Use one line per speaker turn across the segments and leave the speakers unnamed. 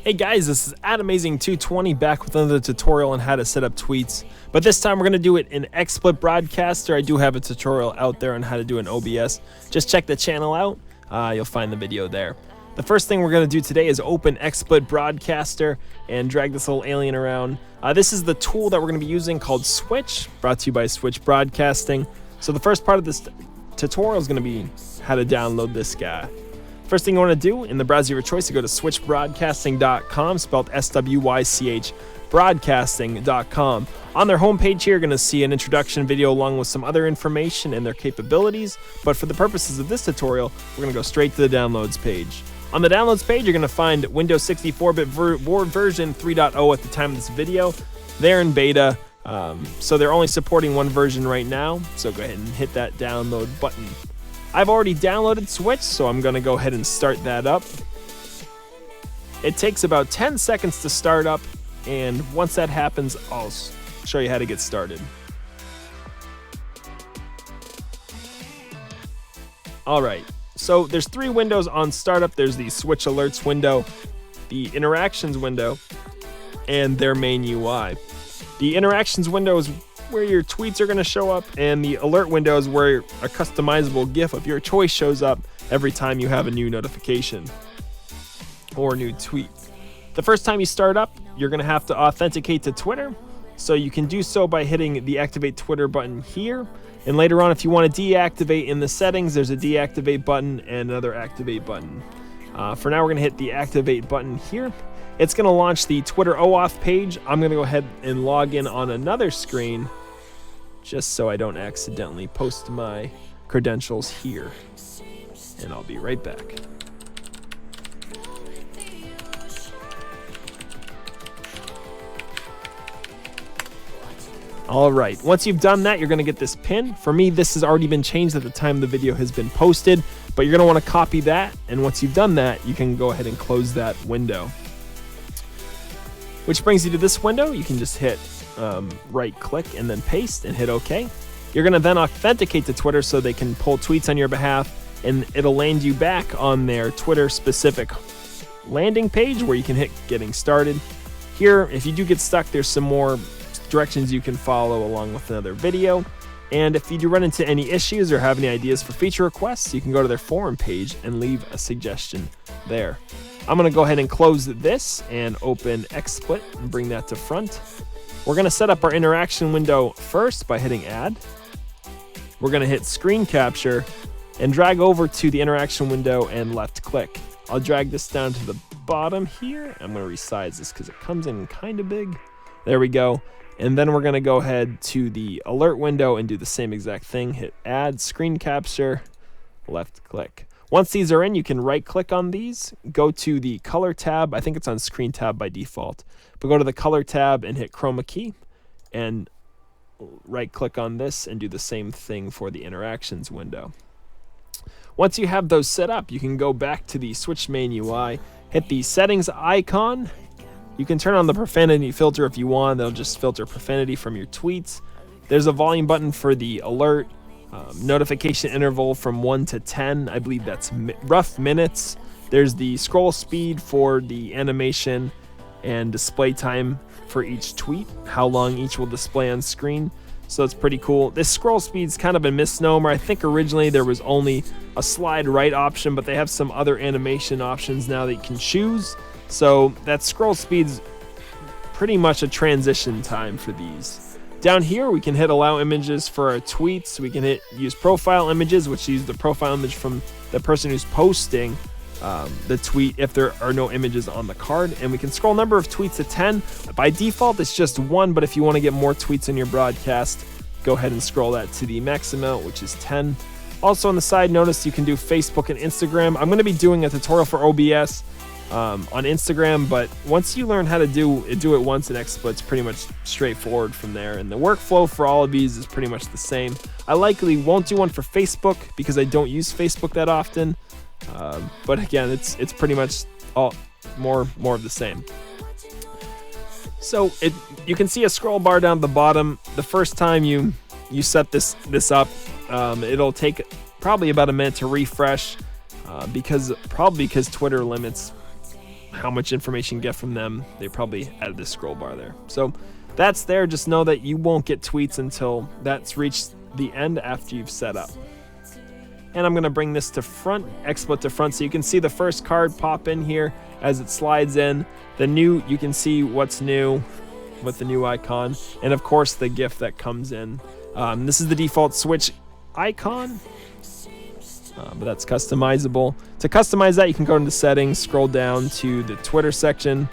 Hey guys, this is AdAmazing220 back with another tutorial on how to set up tweets. But this time we're going to do it in Xsplit Broadcaster. I do have a tutorial out there on how to do an OBS. Just check the channel out. You'll find the video there. The first thing we're going to do today is open Xsplit Broadcaster and drag this little alien around. This is the tool that we're going to be using called Switch, brought to you by Switch Broadcasting. So the first part of this tutorial is going to be how to download this guy. First thing you want to do in the browser of your choice is go to switchbroadcasting.com, spelled S-W-Y-C-H, broadcasting.com. On their homepage here, you're going to see an introduction video along with some other information and their capabilities. But for the purposes of this tutorial, we're going to go straight to the downloads page. On the downloads page, you're going to find Windows 64-bit version 3.0 at the time of this video. They're in beta, so they're only supporting one version right now. So go ahead and hit that download button. I've already downloaded Switch, so I'm going to go ahead and start that up. It takes about 10 seconds to start up, and once that happens, I'll show you how to get started. Alright, so there's three windows on startup. There's the Switch Alerts window, the Interactions window, and their main UI. The Interactions window is where your tweets are going to show up, and the alert window is where a customizable GIF of your choice shows up every time you have a new notification or a new tweet. The first time you start up, you're going to have to authenticate to Twitter, so you can do so by hitting the Activate Twitter button here, and later on if you want to deactivate in the settings, there's a deactivate button and another activate button. For now we're going to hit the activate button here. It's going to launch the Twitter OAuth page. I'm going to go ahead and log in on another screen just so I don't accidentally post my credentials here. And I'll be right back. Alright, once you've done that, you're going to get this pin. For me, this has already been changed at the time the video has been posted, but you're going to want to copy that, and once you've done that, you can go ahead and close that window. Which brings you to this window. You can just hit right click and then paste and hit OK. You're going to then authenticate to Twitter so they can pull tweets on your behalf, and it'll land you back on their Twitter specific landing page where you can hit getting started. Here, if you do get stuck, there's some more directions you can follow along with another video. And if you do run into any issues or have any ideas for feature requests, you can go to their forum page and leave a suggestion there. I'm going to go ahead and close this and open Xsplit and bring that to front. We're going to set up our interaction window first by hitting Add. We're going to hit Screen Capture and drag over to the interaction window and left click. I'll drag this down to the bottom here. I'm going to resize this because it comes in kind of big. There we go. And then we're going to go ahead to the alert window and do the same exact thing. Hit Add, Screen Capture, left click. Once these are in, you can right click on these, go to the color tab. I think it's on screen tab by default, but go to the color tab and hit chroma key and right click on this and do the same thing for the interactions window. Once you have those set up, you can go back to the Switch main UI, hit the settings icon. You can turn on the profanity filter if you want. That'll just filter profanity from your tweets. There's a volume button for the alert. Notification interval from 1 to 10, I believe that's rough minutes. There's the scroll speed for the animation and display time for each tweet, how long each will display on screen. So it's pretty cool. This scroll speed's kind of a misnomer. I think originally there was only a slide right option, but they have some other animation options now that you can choose. So that scroll speed's pretty much a transition time for these. Down here, we can hit allow images for our tweets. We can hit use profile images, which use the profile image from the person who's posting the tweet if there are no images on the card. And we can scroll number of tweets to 10. By default, it's just 1, but if you want to get more tweets in your broadcast, go ahead and scroll that to the max amount, which is 10. Also on the side, notice you can do Facebook and Instagram. I'm going to be doing a tutorial for OBS on Instagram, but once you learn how to do it once in Xsplit, it's pretty much straightforward from there, and the workflow for all of these is pretty much the same. I likely won't do one for Facebook because I don't use Facebook that often, but again, it's pretty much all more of the same. So you can see a scroll bar down at the bottom. The first time you set this up, it'll take probably about a minute to refresh because Twitter limits how much information you get from them. They probably added this scroll bar there. So that's there. Just know that you won't get tweets until that's reached the end after you've set up. And I'm going to bring this to front, Xsplit to front, so you can see the first card pop in here as it slides in. The new, you can see what's new with the new icon, and of course the GIF that comes in. This is the default Switch icon, but that's customizable. To customize that, you can go into settings, scroll down to the Twitter section,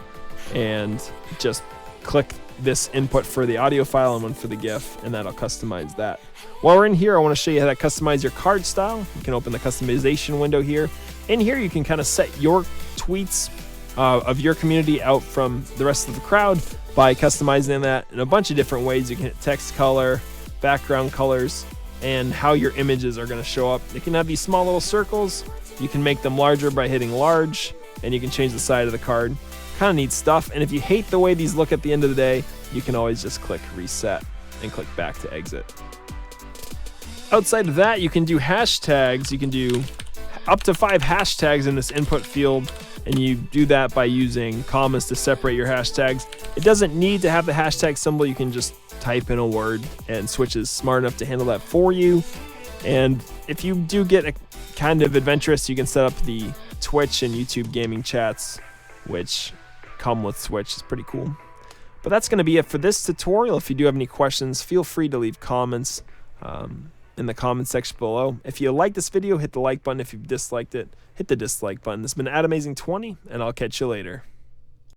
and just click this input for the audio file and one for the GIF, and that'll customize that. While we're in here, I want to show you how to customize your card style. You can open the customization window here. In here, you can kind of set your tweets of your community out from the rest of the crowd by customizing that in a bunch of different ways. You can hit text color, background colors, and how your images are going to show up. You can have these small little circles. You can make them larger by hitting large, and you can change the side of the card. Kind of neat stuff. And if you hate the way these look at the end of the day, you can always just click reset and click back to exit. Outside of that, you can do hashtags. You can do up to 5 hashtags in this input field, and you do that by using commas to separate your hashtags. It doesn't need to have the hashtag symbol. You can just type in a word, and Switch is smart enough to handle that for you. And if you do get a kind of adventurous, you can set up the Twitch and YouTube gaming chats, which come with Switch. It's pretty cool. But that's going to be it for this tutorial. If you do have any questions, feel free to leave comments in the comment section below. If you like this video, hit the like button. If you've disliked it, hit the dislike button. This has been AdAmazing20, and I'll catch you later.